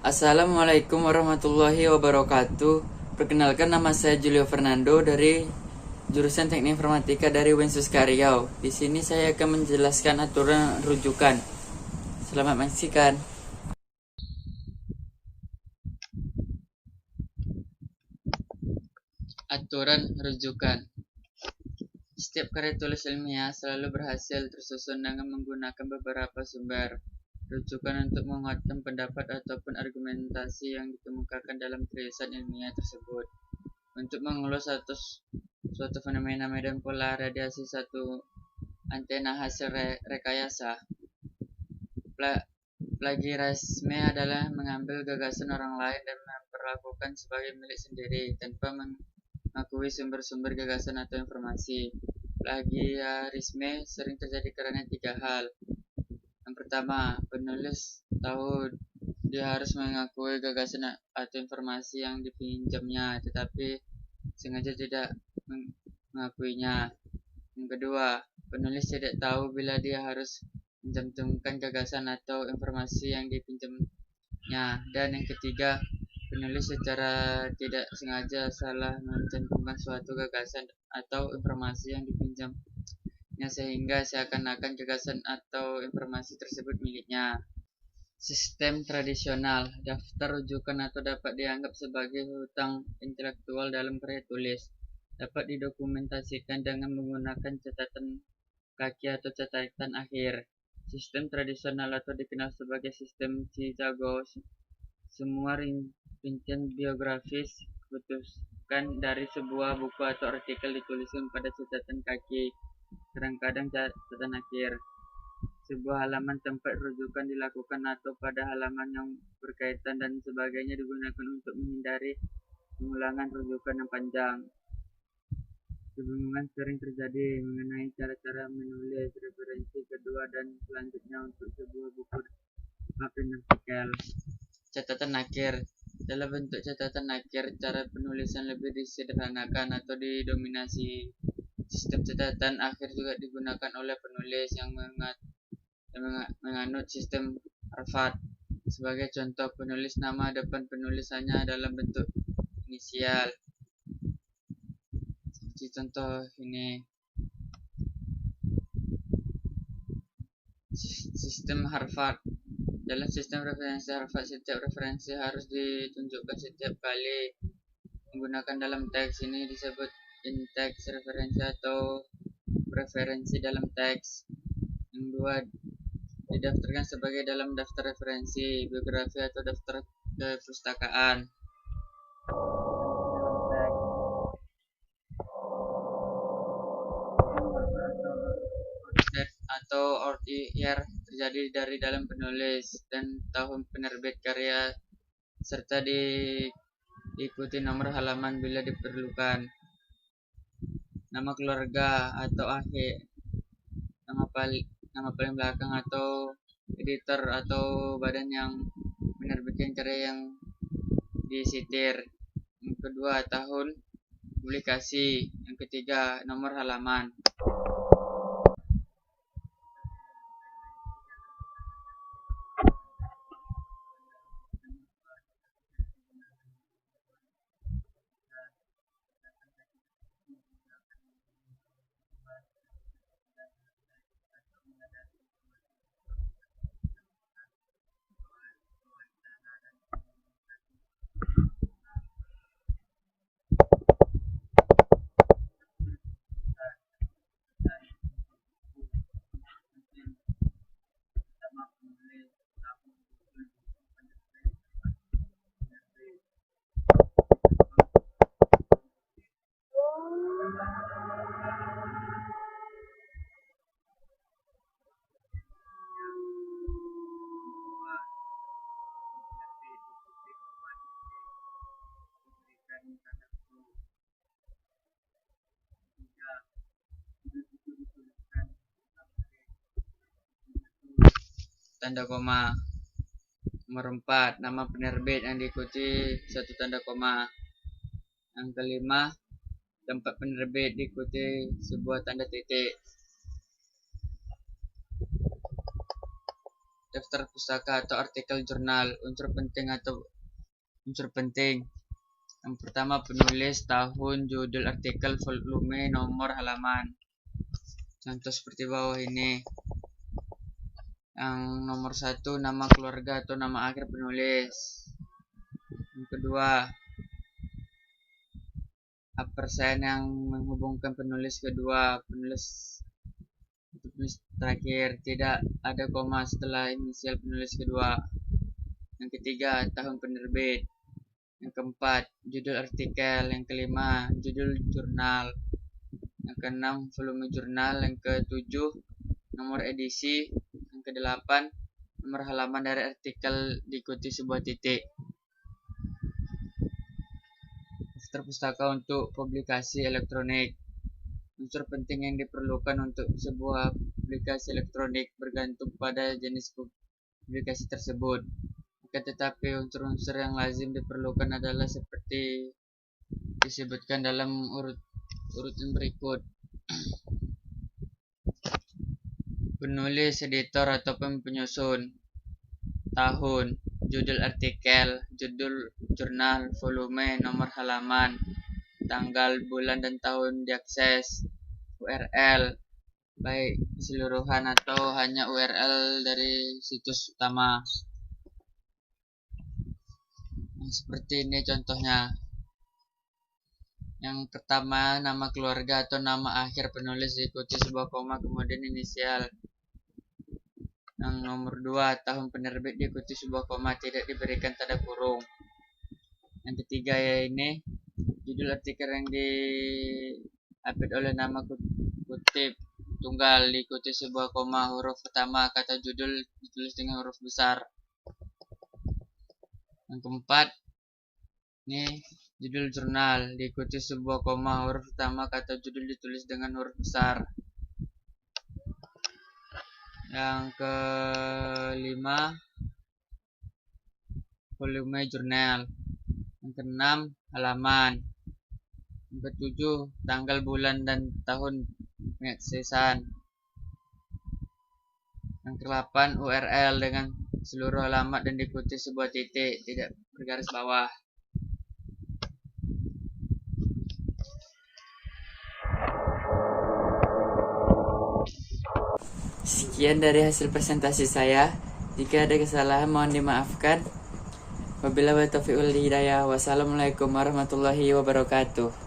Assalamualaikum warahmatullahi wabarakatuh. Perkenalkan, nama saya Julio Fernando dari jurusan Teknik Informatika dari Winsus Riau. Di sini saya akan menjelaskan aturan rujukan. Selamat menyaksikan. Aturan rujukan. Setiap karya tulis ilmiah selalu berhasil tersusun dengan menggunakan beberapa sumber rujukan untuk menguatkan pendapat ataupun argumentasi yang dikemukakan dalam tulisan ilmiah tersebut. Untuk mengelus suatu fenomena medan pola radiasi satu antena hasil rekayasa. Plagiarisme adalah mengambil gagasan orang lain dan memperlakukan sebagai milik sendiri tanpa mengakui sumber-sumber gagasan atau informasi. Plagiarisme sering terjadi karena tiga hal. Yang pertama, penulis tahu dia harus mengakui gagasan atau informasi yang dipinjamnya, tetapi sengaja tidak mengakuinya. Yang kedua, penulis tidak tahu bila dia harus mencantumkan gagasan atau informasi yang dipinjamnya. Dan yang ketiga, penulis secara tidak sengaja salah mencantumkan suatu gagasan atau informasi yang dipinjamnya sehingga seakan-akan gagasan atau informasi tersebut miliknya. Sistem tradisional, daftar rujukan atau dapat dianggap sebagai hutang intelektual dalam karya tulis. Dapat didokumentasikan dengan menggunakan catatan kaki atau catatan akhir. Sistem tradisional atau dikenal sebagai sistem Chicago. Semua rincian biografis diputuskan dari sebuah buku atau artikel dituliskan pada catatan kaki, kadang-kadang catatan akhir. Sebuah halaman tempat rujukan dilakukan atau pada halaman yang berkaitan dan sebagainya digunakan untuk menghindari pengulangan rujukan yang panjang. Kebingungan sering terjadi mengenai cara-cara menulis referensi kedua dan selanjutnya untuk sebuah buku maupun artikel. Catatan akhir. Dalam bentuk catatan akhir, cara penulisan lebih disederhanakan atau didominasi. Sistem catatan akhir juga digunakan oleh penulis yang menganut sistem Harvard. Sebagai contoh, penulis nama depan penulisannya dalam bentuk inisial. Seperti contoh ini. Sistem Harvard. Dalam sistem referensi Harvard, setiap referensi harus ditunjukkan setiap kali menggunakan dalam teks. Ini disebut in-text referensi atau preferensi dalam teks. Yang dua, didaftarkan sebagai dalam daftar referensi, biografi atau daftar kepustakaan. Atau ORIR terjadi dari dalam penulis dan tahun penerbit karya serta diikuti nomor halaman bila diperlukan. Nama keluarga atau akhir, nama paling belakang atau editor atau badan yang menerbitkan karya yang disitir. Yang kedua, tahun publikasi. Yang ketiga, nomor halaman. Tanda koma. Nomor 4, nama penerbit yang diikuti satu tanda koma. Yang kelima, tempat penerbit diikuti sebuah tanda titik. daftar pustaka atau artikel jurnal. Unsur penting atau unsur penting. Yang pertama, penulis, tahun, judul artikel, volume, nomor, halaman. Contoh seperti bawah ini. Yang nomor 1, nama keluarga atau nama akhir penulis. Yang kedua, persen yang menghubungkan penulis kedua, penulis terakhir, tidak ada koma setelah inisial penulis kedua. Yang ketiga, tahun penerbit. Yang keempat, judul artikel. Yang kelima, judul jurnal. Yang keenam, volume jurnal. Yang ketujuh, nomor edisi. Yang kedelapan, nomor halaman dari artikel diikuti sebuah titik. Daftar pustaka untuk publikasi elektronik. Unsur penting yang diperlukan untuk sebuah publikasi elektronik bergantung pada jenis publikasi tersebut. Tetapi unsur-unsur yang lazim diperlukan adalah seperti disebutkan dalam urutan berikut. Penulis, editor ataupun penyusun, tahun, judul artikel, judul jurnal, volume, nomor halaman, tanggal, bulan, dan tahun diakses, URL, baik keseluruhan atau hanya URL dari situs utama. Seperti ini contohnya. Yang pertama, nama keluarga atau nama akhir penulis diikuti sebuah koma kemudian inisial. Yang nomor 2, tahun penerbit diikuti sebuah koma, tidak diberikan tanda kurung. Yang ketiga ya ini, judul artikel yang diupload oleh nama kutip tunggal diikuti sebuah koma, huruf pertama kata judul ditulis dengan huruf besar. Yang keempat, ini judul jurnal diikuti sebuah koma, huruf pertama kata judul ditulis dengan huruf besar. Yang kelima, volume jurnal. Yang keenam, halaman. Yang ketujuh, tanggal, bulan, dan tahun pengaksesan. Yang ke-8, URL dengan seluruh alamat dan diikuti sebuah titik, tidak bergaris bawah. Sekian dari hasil presentasi saya. Jika ada kesalahan mohon dimaafkan. Wabillahi taufiq wal hidayah. Wassalamualaikum warahmatullahi wabarakatuh.